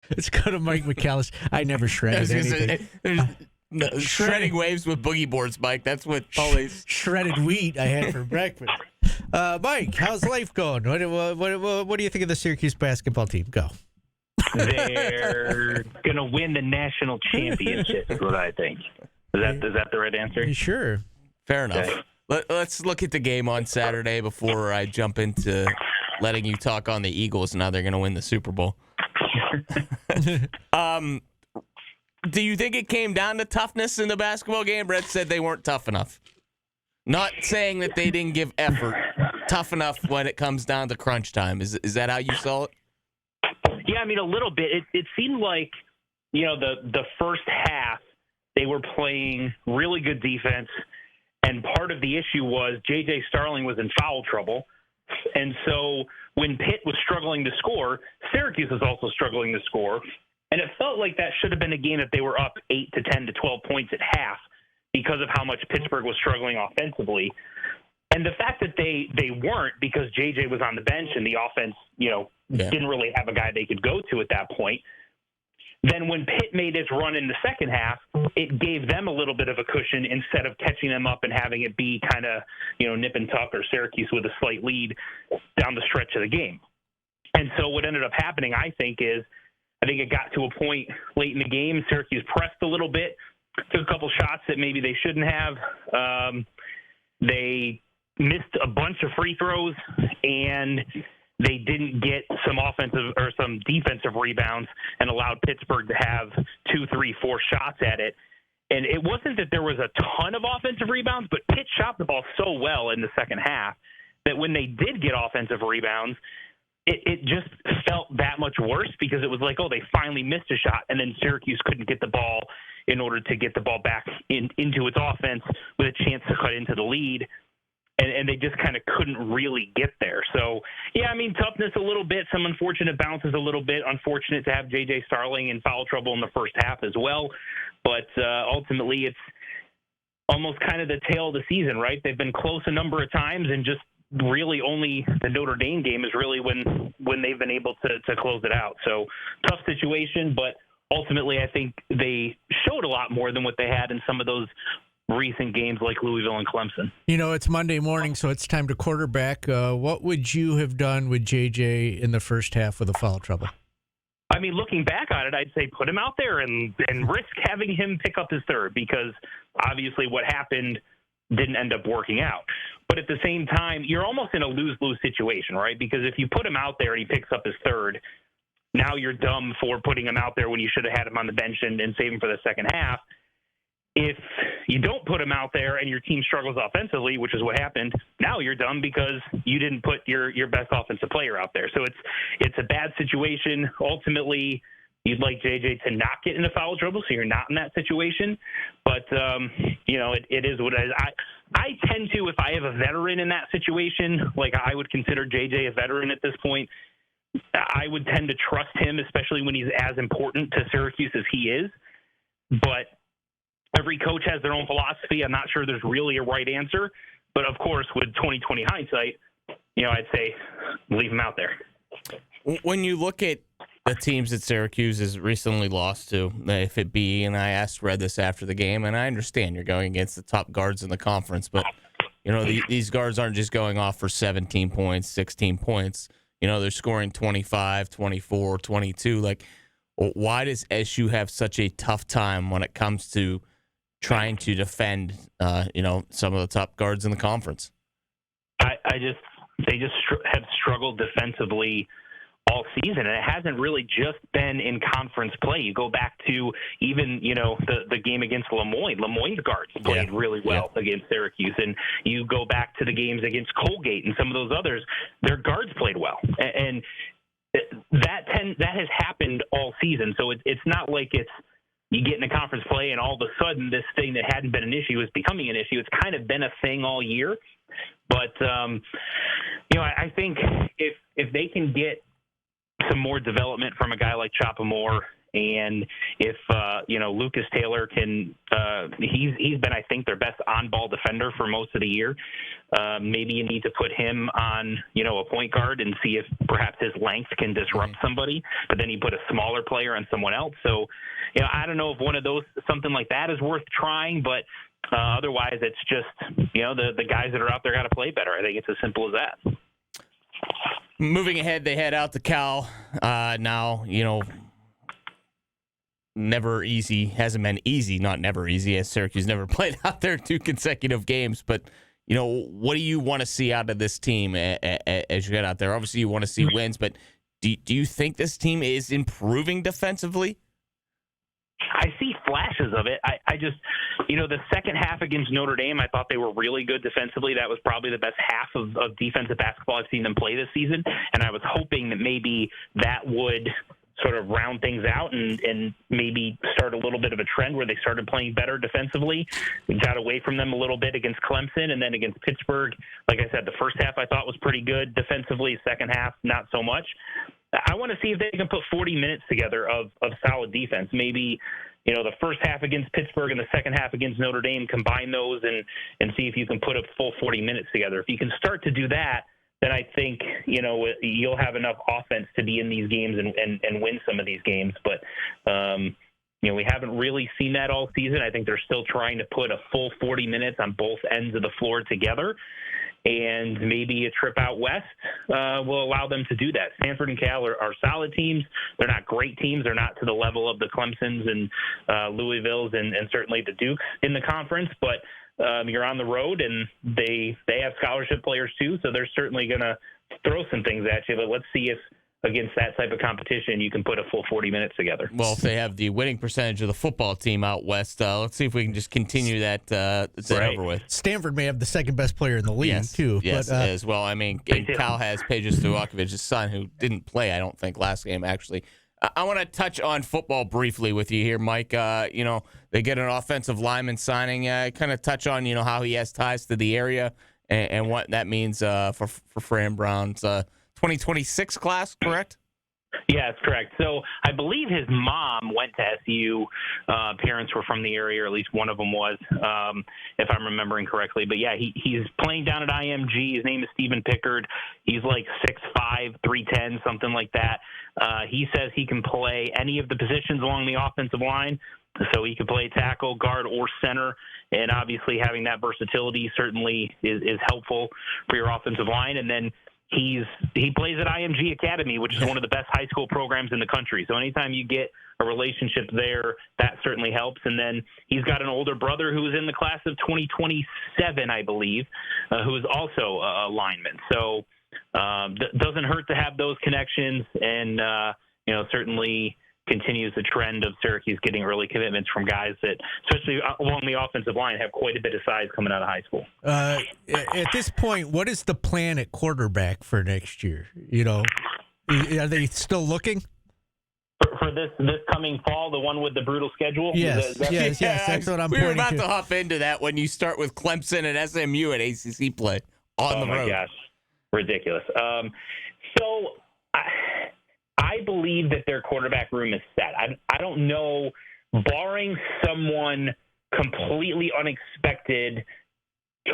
Let's go to Mike McAllister. I never shredded anything. Shredding waves with boogie boards, Mike. That's what always shredded wheat I had for breakfast. Mike, how's life going? What do you think of the Syracuse basketball team? Go. They're going to win the national championship, is what I think. Is that the right answer? Sure. Fair enough. Okay. Let's look at the game on Saturday before I jump into letting you talk on the Eagles. Now they're going to win the Super Bowl. Do you think it came down to toughness in the basketball game? Brett said they weren't tough enough. Not saying that they didn't give effort. Tough enough when it comes down to crunch time. Is that how you saw it? Yeah, I mean, a little bit. It seemed like, the first half, they were playing really good defense, and part of the issue was J.J. Starling was in foul trouble. And so when Pitt was struggling to score, Syracuse was also struggling to score. And it felt like that should have been a game that they were up 8 to 10 to 12 points at half because of how much Pittsburgh was struggling offensively. And the fact that they weren't because J.J. was on the bench and the offense, didn't really have a guy they could go to at that point. Then when Pitt made its run in the second half, it gave them a little bit of a cushion instead of catching them up and having it be kind of, nip and tuck or Syracuse with a slight lead down the stretch of the game. And so what ended up happening, I think it got to a point late in the game. Syracuse pressed a little bit, took a couple shots that maybe they shouldn't have. They missed a bunch of free throws, and they didn't get some offensive or some defensive rebounds and allowed Pittsburgh to have 2, 3, 4 shots at it. And it wasn't that there was a ton of offensive rebounds, but Pitt shot the ball so well in the second half that when they did get offensive rebounds, it just felt that much worse because it was like, they finally missed a shot, and then Syracuse couldn't get the ball in order to get the ball back into its offense with a chance to cut into the lead. And they just kind of couldn't really get there. So, yeah, I mean, toughness a little bit, some unfortunate bounces a little bit. Unfortunate to have J.J. Starling in foul trouble in the first half as well. But ultimately, it's almost kind of the tale of the season, right? They've been close a number of times, and just really only the Notre Dame game is really when they've been able to close it out. So, tough situation, but ultimately I think they showed a lot more than what they had in some of those recent games like Louisville and Clemson. It's Monday morning, so it's time to quarterback. What would you have done with JJ in the first half with the foul trouble? I mean, looking back on it, I'd say put him out there and risk having him pick up his third because obviously what happened didn't end up working out. But at the same time, you're almost in a lose-lose situation, right? Because if you put him out there and he picks up his third, now you're dumb for putting him out there when you should have had him on the bench and save him for the second half. If you don't put him out there and your team struggles offensively, which is what happened, now you're dumb because you didn't put your best offensive player out there. So it's a bad situation. Ultimately, you'd like JJ to not get into foul trouble, so you're not in that situation. But, it is what it is. I tend to, if I have a veteran in that situation, like I would consider JJ a veteran at this point, I would tend to trust him, especially when he's as important to Syracuse as he is. But every coach has their own philosophy. I'm not sure there's really a right answer. But, of course, with 20/20 hindsight, I'd say leave him out there. When you look at the teams that Syracuse has recently lost to, if it be, and I asked Red this after the game, and I understand you're going against the top guards in the conference, but, these guards aren't just going off for 17 points, 16 points. They're scoring 25, 24, 22. Like, why does SU have such a tough time when it comes to trying to defend, some of the top guards in the conference? They just have struggled defensively all season, and it hasn't really just been in conference play. You go back to even, the game against Lemoyne. Lemoyne's guards played really well against Syracuse, and you go back to the games against Colgate and some of those others, their guards played well. And that has happened all season. So it's not like you get into conference play and all of a sudden this thing that hadn't been an issue is becoming an issue. It's kind of been a thing all year. But, I think if they can get some more development from a guy like Chopamore And if Lucas Taylor can, he's been, I think, their best on-ball defender for most of the year. Maybe you need to put him on, a point guard and see if perhaps his length can disrupt somebody. But then you put a smaller player on someone else. So, I don't know if one of those, something like that, is worth trying. But otherwise, it's just, the guys that are out there got to play better. I think it's as simple as that. Moving ahead, they head out to Cal. Now, never easy. Hasn't been easy, not never easy, as Syracuse never played out there 2 consecutive games. But, what do you want to see out of this team as you get out there? Obviously, you want to see wins, but do you think this team is improving defensively? I see flashes of it. I just, the second half against Notre Dame, I thought they were really good defensively. That was probably the best half of defensive basketball I've seen them play this season. And I was hoping that maybe that would sort of round things out and maybe start a little bit of a trend where they started playing better defensively. We got away from them a little bit against Clemson, and then against Pittsburgh. Like I said, the first half I thought was pretty good defensively. Second half, not so much. I want to see if they can put 40 minutes together of solid defense. Maybe, the first half against Pittsburgh and the second half against Notre Dame, combine those and see if you can put a full 40 minutes together. If you can start to do that, then I think, you'll have enough offense to be in these games and win some of these games. But, we haven't really seen that all season. I think they're still trying to put a full 40 minutes on both ends of the floor together. And maybe a trip out west will allow them to do that. Stanford and Cal are solid teams. They're not great teams. They're not to the level of the Clemsons and Louisvilles and certainly the Dukes in the conference. But you're on the road, and they have scholarship players too, so they're certainly going to throw some things at you. But let's see if against that type of competition you can put a full 40 minutes together. Well, if they have the winning percentage of the football team out west, let's see if we can just continue that over with. Stanford may have the second best player in the league, too. Yes, but, as well. I mean, Cal has Pejas Stojakovic's son, who didn't play, I don't think, last game, actually. I want to touch on football briefly with you here, Mike. They get an offensive lineman signing. Kind of touch on, how he has ties to the area and what that means for Fran Brown's 2026 class, correct? Yeah, that's correct. So I believe his mom went to SU. Parents were from the area, or at least one of them was, if I'm remembering correctly. But, yeah, he's playing down at IMG. His name is Stephen Pickard. He's like 6'5", 310, something like that. He says he can play any of the positions along the offensive line. So he can play tackle, guard, or center. And obviously having that versatility certainly is helpful for your offensive line. And then he plays at IMG Academy, which is one of the best high school programs in the country. So anytime you get a relationship there, that certainly helps. And then he's got an older brother who is in the class of 2027, I believe, who is also a lineman. So doesn't hurt to have those connections, and certainly continues the trend of Syracuse getting early commitments from guys that, especially along the offensive line, have quite a bit of size coming out of high school. At this point, what is the plan at quarterback for next year? Are they still looking? For this coming fall, the one with the brutal schedule? Yes, that's what I'm pointing to. We were about to hop into that when you start with Clemson and SMU at ACC play on the road. Oh, my gosh. Ridiculous. So I believe that their quarterback room is set. I don't know, barring someone completely unexpected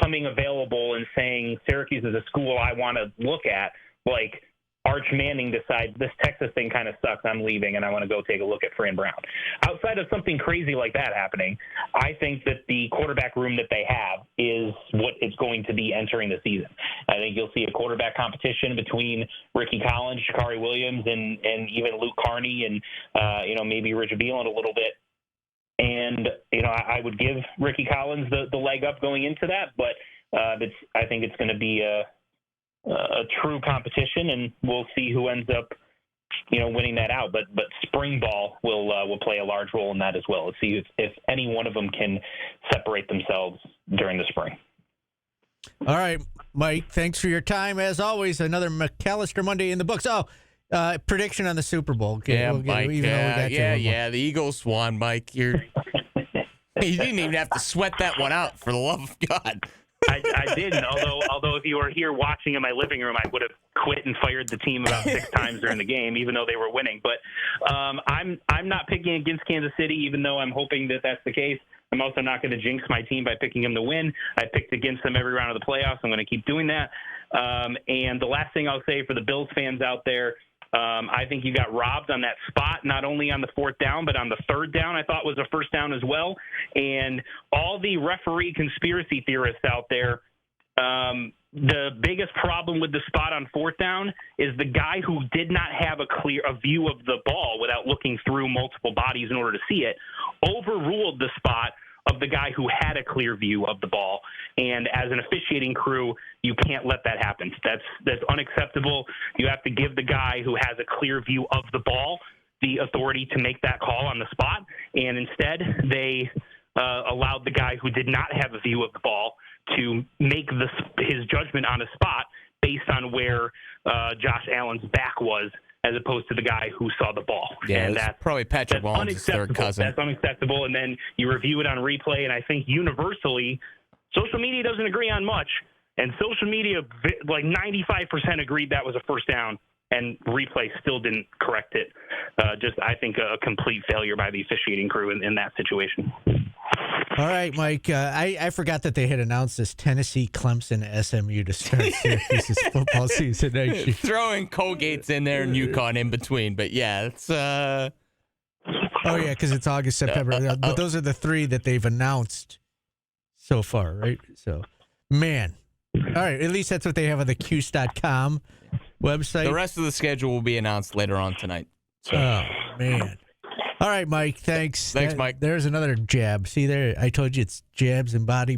coming available and saying Syracuse is a school I want to look at, like Arch Manning decides this Texas thing kind of sucks, I'm leaving, and I want to go take a look at Fran Brown. Outside of something crazy like that happening, I think that the quarterback room that they have is what it's going to be entering the season. I think you'll see a quarterback competition between Ricky Collins, Shakari Williams, and even Luke Carney, and maybe Rich Beelan a little bit. And I would give Ricky Collins the leg up going into that, but I think it's going to be a true competition, and we'll see who ends up, winning that out. But spring ball will play a large role in that as well. Let's see if any one of them can separate themselves during the spring. All right, Mike, thanks for your time. As always, another McAllister Monday in the books. Prediction on the Super Bowl. Okay, Mike. The Eagles won, Mike. You didn't even have to sweat that one out, for the love of God. I didn't. Although if you were here watching in my living room, I would have quit and fired the team about 6 times during the game, even though they were winning. But I'm not picking against Kansas City, even though I'm hoping that that's the case. I'm also not going to jinx my team by picking them to win. I picked against them every round of the playoffs. I'm going to keep doing that. And the last thing I'll say for the Bills fans out there, I think you got robbed on that spot, not only on the 4th down, but on the 3rd down, I thought was a 1st down as well. And all the referee conspiracy theorists out there, the biggest problem with the spot on 4th down is the guy who did not have a view of the ball without looking through multiple bodies in order to see it, overruled the spot of the guy who had a clear view of the ball. And as an officiating crew, you can't let that happen. That's unacceptable. You have to give the guy who has a clear view of the ball the authority to make that call on the spot. And instead, they allowed the guy who did not have a view of the ball to make his judgment on a spot based on where Josh Allen's back was, as opposed to the guy who saw the ball. Yeah, and that's probably Patrick Mahomes' third cousin. That's unacceptable. And then you review it on replay, and I think universally, social media doesn't agree on much, and social media, like 95% agreed that was a 1st down, and replay still didn't correct it. Just, I think, a complete failure by the officiating crew in that situation. All right, Mike. I forgot that they had announced this Tennessee, Clemson, SMU to start Syracuse's football season next year. Throwing Colgate's in there and UConn in between, but yeah, it's. Oh yeah, because it's August, September. But those are the 3 that they've announced so far, right? So, man. All right, at least that's what they have on the Cuse.com website. The rest of the schedule will be announced later on tonight. So. Oh man. All right, Mike. Thanks. Thanks, Mike. There's another jab. See there? I told you it's jabs and body